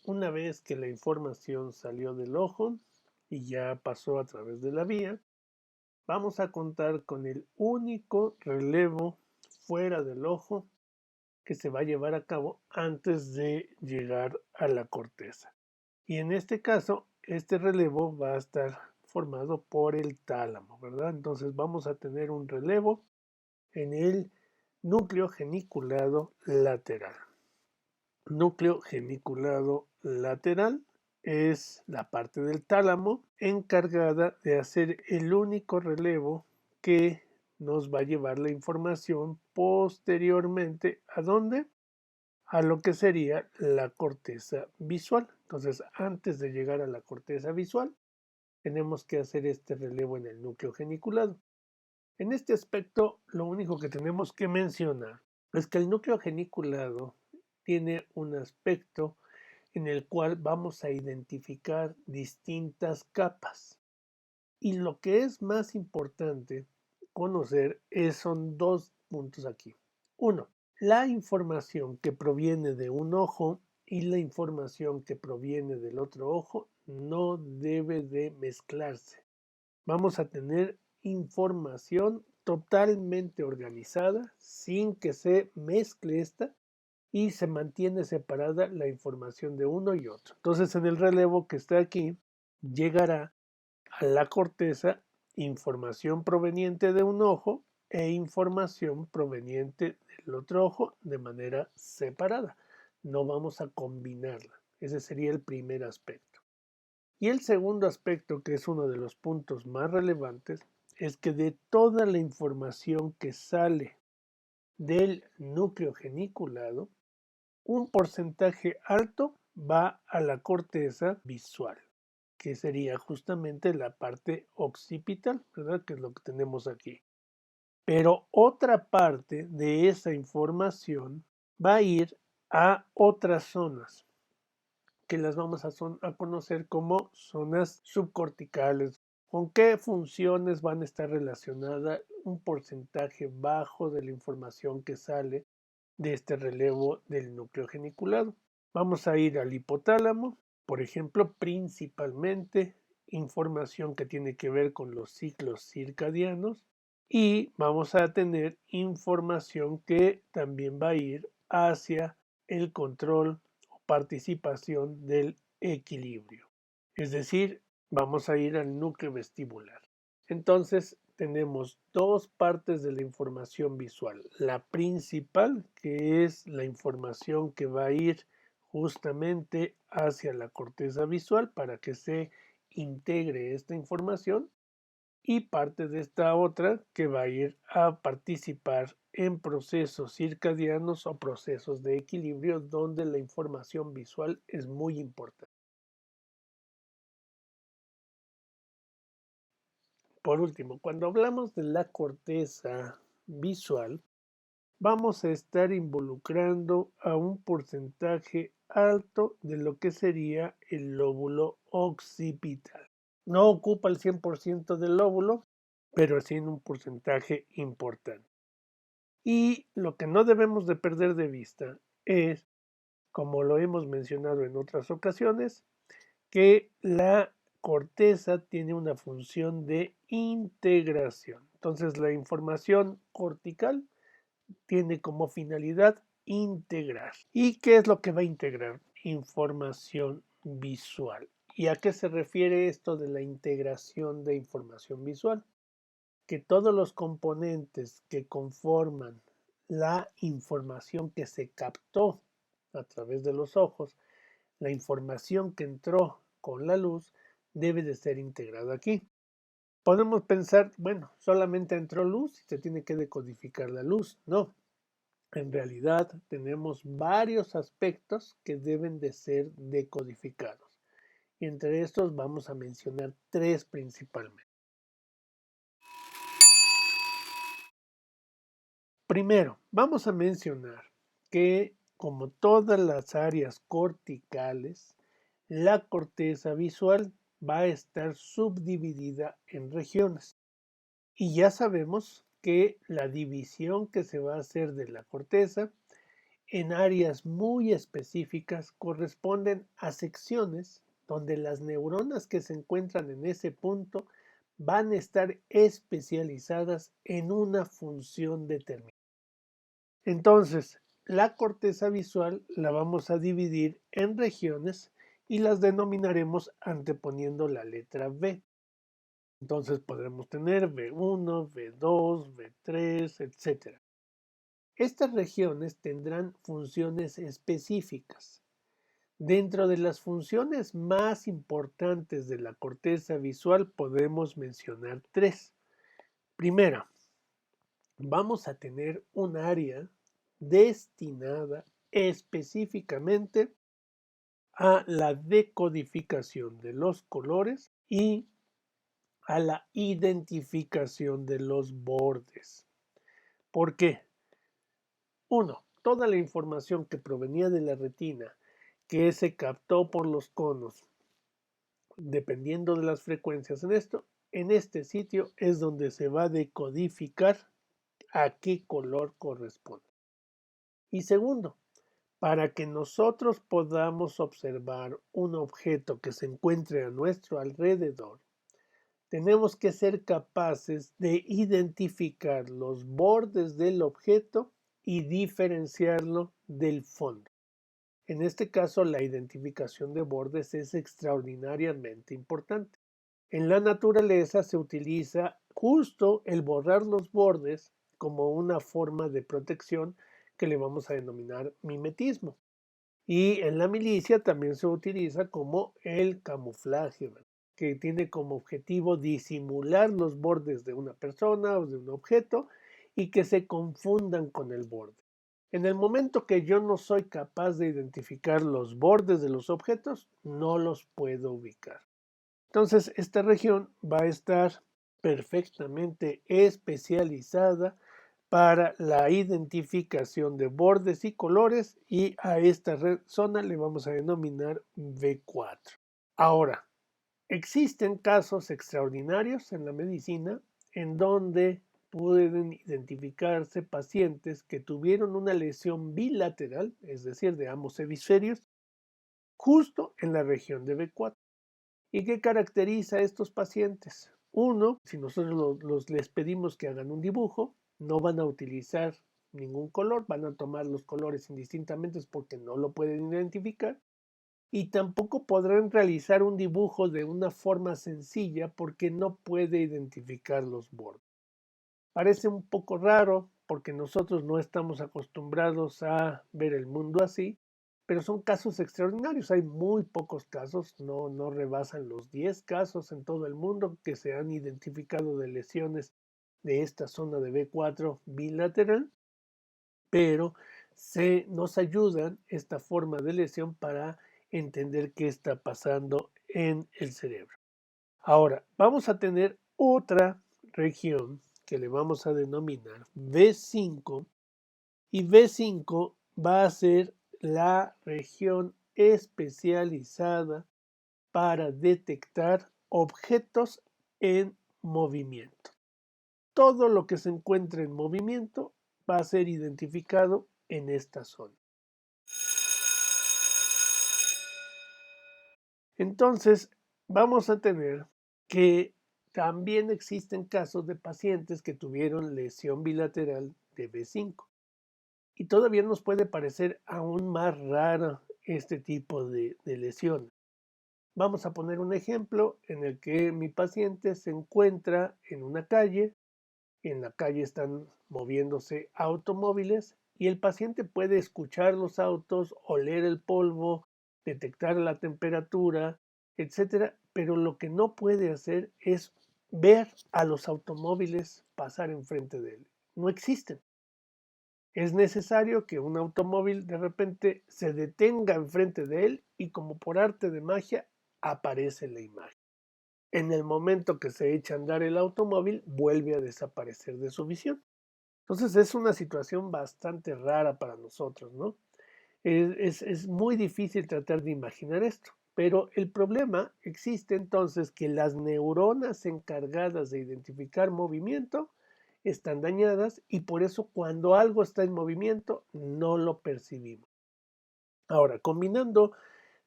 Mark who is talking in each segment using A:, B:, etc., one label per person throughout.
A: Una vez que la información salió del ojo y ya pasó a través de la vía, vamos a contar con el único relevo fuera del ojo que se va a llevar a cabo antes de llegar a la corteza. Y en este caso, este relevo va a estar formado por el tálamo, ¿verdad? Entonces vamos a tener un relevo en el núcleo geniculado lateral. Núcleo geniculado lateral es la parte del tálamo encargada de hacer el único relevo que nos va a llevar la información posteriormente ¿a dónde? A lo que sería la corteza visual. Entonces, antes de llegar a la corteza visual, tenemos que hacer este relevo en el núcleo geniculado. En este aspecto, lo único que tenemos que mencionar es que el núcleo geniculado tiene un aspecto en el cual vamos a identificar distintas capas. Y lo que es más importante conocer son dos puntos aquí. Uno, la información que proviene de un ojo y la información que proviene del otro ojo no debe de mezclarse. Vamos a tener información totalmente organizada sin que se mezcle esta y se mantiene separada la información de uno y otro. Entonces en el relevo que está aquí llegará a la corteza información proveniente de un ojo e información proveniente del otro ojo de manera separada. No vamos a combinarla. Ese sería el primer aspecto. Y el segundo aspecto, que es uno de los puntos más relevantes, es que de toda la información que sale del núcleo geniculado, un porcentaje alto va a la corteza visual, que sería justamente la parte occipital, ¿verdad? Que es lo que tenemos aquí. Pero otra parte de esa información va a ir a otras zonas, que las vamos a conocer como zonas subcorticales. ¿Con qué funciones van a estar relacionadas un porcentaje bajo de la información que sale de este relevo del núcleo geniculado? Vamos a ir al hipotálamo, por ejemplo, principalmente información que tiene que ver con los ciclos circadianos y vamos a tener información que también va a ir hacia el control o participación del equilibrio. Es decir, vamos a ir al núcleo vestibular. Entonces, tenemos dos partes de la información visual. La principal, que es la información que va a ir justamente hacia la corteza visual para que se integre esta información y parte de esta otra que va a ir a participar en procesos circadianos o procesos de equilibrio donde la información visual es muy importante. Por último, cuando hablamos de la corteza visual, vamos a estar involucrando a un porcentaje alto de lo que sería el lóbulo occipital. No ocupa el 100% del lóbulo, pero sí en un porcentaje importante. Y lo que no debemos de perder de vista es, como lo hemos mencionado en otras ocasiones, que la corteza tiene una función de integración. Entonces la información cortical tiene como finalidad integrar. ¿Y qué es lo que va a integrar? Información visual. ¿Y a qué se refiere esto de la integración de información visual? Que todos los componentes que conforman la información que se captó a través de los ojos, la información que entró con la luz, debe de ser integrada aquí. Podemos pensar, bueno, solamente entró luz y se tiene que decodificar la luz. No, en realidad tenemos varios aspectos que deben de ser decodificados. Y entre estos vamos a mencionar tres principalmente. Primero, vamos a mencionar que como todas las áreas corticales, la corteza visual va a estar subdividida en regiones. Y ya sabemos que la división que se va a hacer de la corteza en áreas muy específicas corresponden a secciones donde las neuronas que se encuentran en ese punto van a estar especializadas en una función determinada. Entonces, la corteza visual la vamos a dividir en regiones y las denominaremos anteponiendo la letra V. Entonces podremos tener V1, V2, V3, etc. Estas regiones tendrán funciones específicas. Dentro de las funciones más importantes de la corteza visual podemos mencionar tres. Primero, vamos a tener un área destinada específicamente a la decodificación de los colores y a la identificación de los bordes. ¿Por qué? Uno, toda la información que provenía de la retina que se captó por los conos, dependiendo de las frecuencias en este sitio es donde se va a decodificar a qué color corresponde. Y segundo, para que nosotros podamos observar un objeto que se encuentre a nuestro alrededor, tenemos que ser capaces de identificar los bordes del objeto y diferenciarlo del fondo. En este caso, la identificación de bordes es extraordinariamente importante. En la naturaleza se utiliza justo el borrar los bordes como una forma de protección que le vamos a denominar mimetismo. Y en la milicia también se utiliza como el camuflaje, que tiene como objetivo disimular los bordes de una persona o de un objeto y que se confundan con el borde. En el momento que yo no soy capaz de identificar los bordes de los objetos, no los puedo ubicar. Entonces, esta región va a estar perfectamente especializada para la identificación de bordes y colores y a esta zona le vamos a denominar V4. Ahora, existen casos extraordinarios en la medicina en donde pueden identificarse pacientes que tuvieron una lesión bilateral, es decir, de ambos hemisferios, justo en la región de V4. ¿Y qué caracteriza a estos pacientes? Uno, si nosotros les pedimos que hagan un dibujo, no van a utilizar ningún color, van a tomar los colores indistintamente porque no lo pueden identificar y tampoco podrán realizar un dibujo de una forma sencilla porque no puede identificar los bordes. Parece un poco raro porque nosotros no estamos acostumbrados a ver el mundo así, pero son casos extraordinarios. Hay muy pocos casos, no rebasan los 10 casos en todo el mundo que se han identificado de lesiones de esta zona de B4 bilateral, pero nos ayudan esta forma de lesión para entender qué está pasando en el cerebro. Ahora, vamos a tener otra región que le vamos a denominar V5 y V5 va a ser la región especializada para detectar objetos en movimiento. Todo lo que se encuentre en movimiento va a ser identificado en esta zona. Entonces, vamos a tener que también existen casos de pacientes que tuvieron lesión bilateral de B5. Y todavía nos puede parecer aún más raro este tipo de lesión. Vamos a poner un ejemplo en el que mi paciente se encuentra en una calle, en la calle están moviéndose automóviles y el paciente puede escuchar los autos, oler el polvo, detectar la temperatura, etcétera, pero lo que no puede hacer es ver a los automóviles pasar enfrente de él. No existen. Es necesario que un automóvil de repente se detenga enfrente de él y como por arte de magia aparece la imagen. En el momento que se echa a andar el automóvil vuelve a desaparecer de su visión. Entonces es una situación bastante rara para nosotros, ¿no? Es muy difícil tratar de imaginar esto, pero el problema existe entonces que las neuronas encargadas de identificar movimiento están dañadas y por eso cuando algo está en movimiento no lo percibimos. Ahora, combinando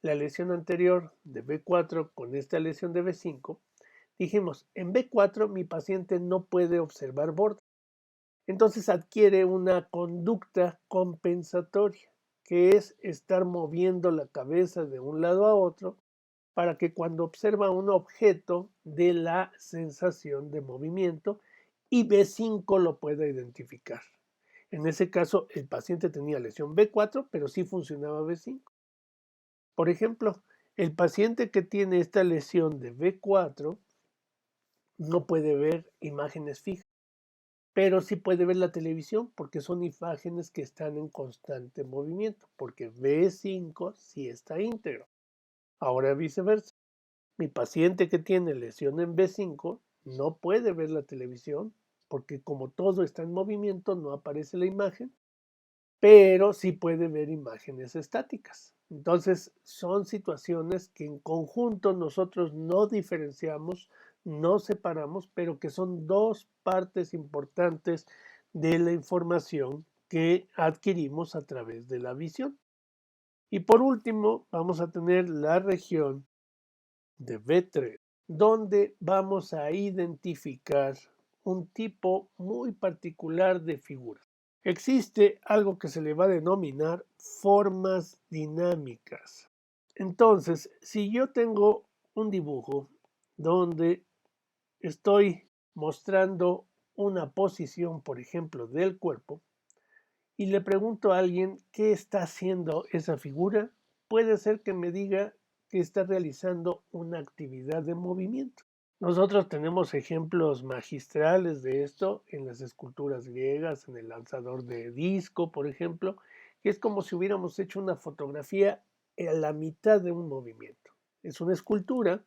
A: la lesión anterior de B4 con esta lesión de B5, dijimos, en B4 mi paciente no puede observar bordes. Entonces adquiere una conducta compensatoria, que es estar moviendo la cabeza de un lado a otro para que cuando observa un objeto dé la sensación de movimiento y B5 lo pueda identificar. En ese caso, el paciente tenía lesión B4, pero sí funcionaba B5. Por ejemplo, el paciente que tiene esta lesión de B4 no puede ver imágenes fijas, pero sí puede ver la televisión porque son imágenes que están en constante movimiento, porque B5 sí está íntegro. Ahora viceversa. Mi paciente que tiene lesión en B5 no puede ver la televisión porque como todo está en movimiento no aparece la imagen, pero sí puede ver imágenes estáticas. Entonces son situaciones que en conjunto nosotros no diferenciamos, no separamos, pero que son dos partes importantes de la información que adquirimos a través de la visión. Y por último, vamos a tener la región de B3, donde vamos a identificar un tipo muy particular de figuras. Existe algo que se le va a denominar formas dinámicas. Entonces, si yo tengo un dibujo donde estoy mostrando una posición, por ejemplo, del cuerpo, y le pregunto a alguien qué está haciendo esa figura, puede ser que me diga que está realizando una actividad de movimiento. Nosotros tenemos ejemplos magistrales de esto en las esculturas griegas, en el lanzador de disco, por ejemplo, que es como si hubiéramos hecho una fotografía a la mitad de un movimiento. Es una escultura,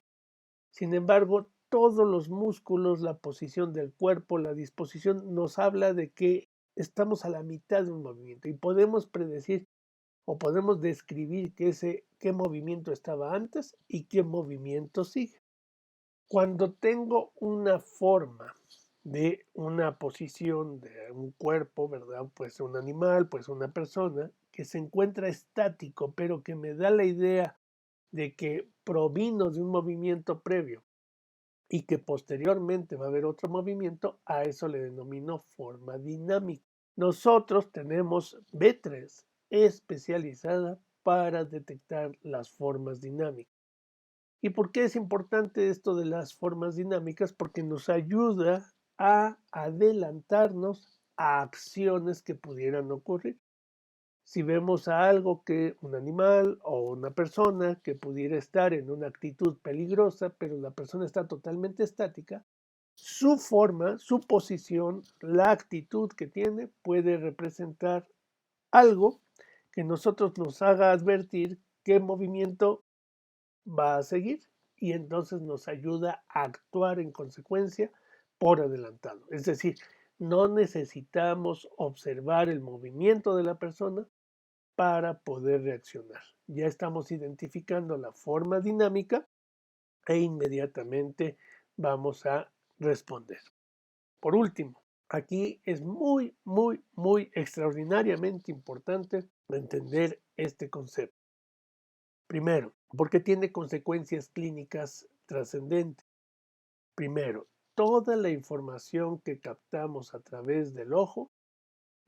A: sin embargo, todos los músculos, la posición del cuerpo, la disposición nos habla de que estamos a la mitad de un movimiento y podemos predecir o podemos describir qué movimiento estaba antes y qué movimiento sigue. Cuando tengo una forma de una posición de un cuerpo, ¿verdad? Pues un animal, pues una persona que se encuentra estático, pero que me da la idea de que provino de un movimiento previo y que posteriormente va a haber otro movimiento, a eso le denomino forma dinámica. Nosotros tenemos B3 especializada para detectar las formas dinámicas. ¿Y por qué es importante esto de las formas dinámicas? Porque nos ayuda a adelantarnos a acciones que pudieran ocurrir. Si vemos a algo que un animal o una persona que pudiera estar en una actitud peligrosa, pero la persona está totalmente estática, su forma, su posición, la actitud que tiene puede representar algo que nosotros nos haga advertir qué movimiento va a seguir y entonces nos ayuda a actuar en consecuencia por adelantado. Es decir, no necesitamos observar el movimiento de la persona para poder reaccionar. Ya estamos identificando la forma dinámica e inmediatamente vamos a responder. Por último, aquí es muy extraordinariamente importante entender este concepto. Primero, porque tiene consecuencias clínicas trascendentes. Primero, toda la información que captamos a través del ojo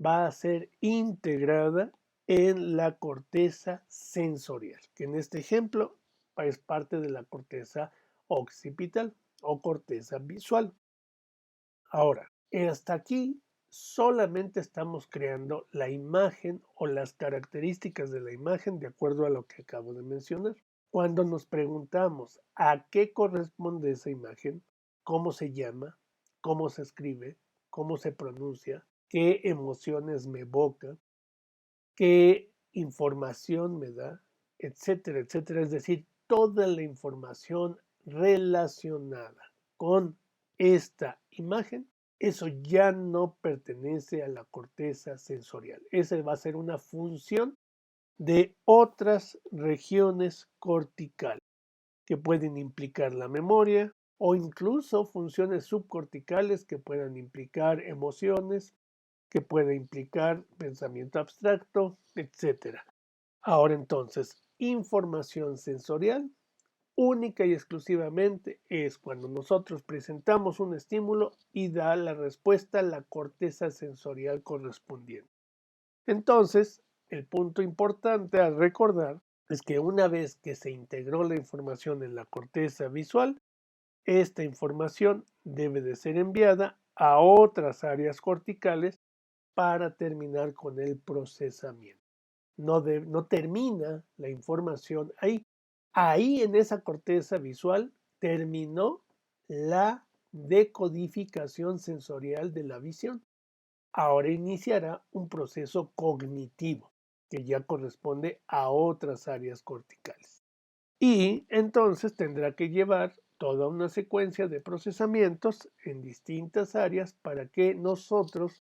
A: va a ser integrada en la corteza sensorial, que en este ejemplo es parte de la corteza occipital o corteza visual. Ahora, hasta aquí solamente estamos creando la imagen o las características de la imagen de acuerdo a lo que acabo de mencionar. Cuando nos preguntamos a qué corresponde esa imagen, cómo se llama, cómo se escribe, cómo se pronuncia, qué emociones me evoca, qué información me da, etcétera, etcétera. Es decir, toda la información relacionada con esta imagen, eso ya no pertenece a la corteza sensorial. Esa va a ser una función de otras regiones corticales que pueden implicar la memoria, o incluso funciones subcorticales que puedan implicar emociones, que puede implicar pensamiento abstracto, etc. Ahora entonces, información sensorial única y exclusivamente es cuando nosotros presentamos un estímulo y da la respuesta la corteza sensorial correspondiente. Entonces, el punto importante a recordar es que una vez que se integró la información en la corteza visual, esta información debe de ser enviada a otras áreas corticales para terminar con el procesamiento. No termina la información ahí. Ahí en esa corteza visual terminó la decodificación sensorial de la visión. Ahora iniciará un proceso cognitivo que ya corresponde a otras áreas corticales. Y entonces tendrá que llevar toda una secuencia de procesamientos en distintas áreas para que nosotros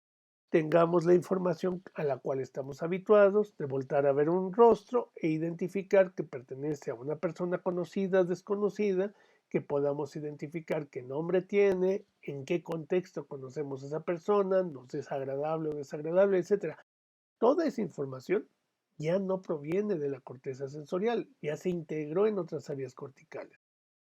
A: tengamos la información a la cual estamos habituados, de voltar a ver un rostro e identificar que pertenece a una persona conocida, desconocida, que podamos identificar qué nombre tiene, en qué contexto conocemos a esa persona, nos es agradable o desagradable, etc. Toda esa información ya no proviene de la corteza sensorial, ya se integró en otras áreas corticales.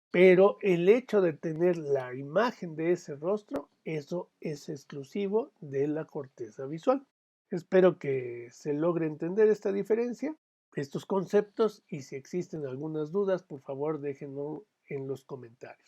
A: Pero el hecho de tener la imagen de ese rostro, eso es exclusivo de la corteza visual. Espero que se logre entender esta diferencia, estos conceptos, y si existen algunas dudas, por favor déjenlo en los comentarios.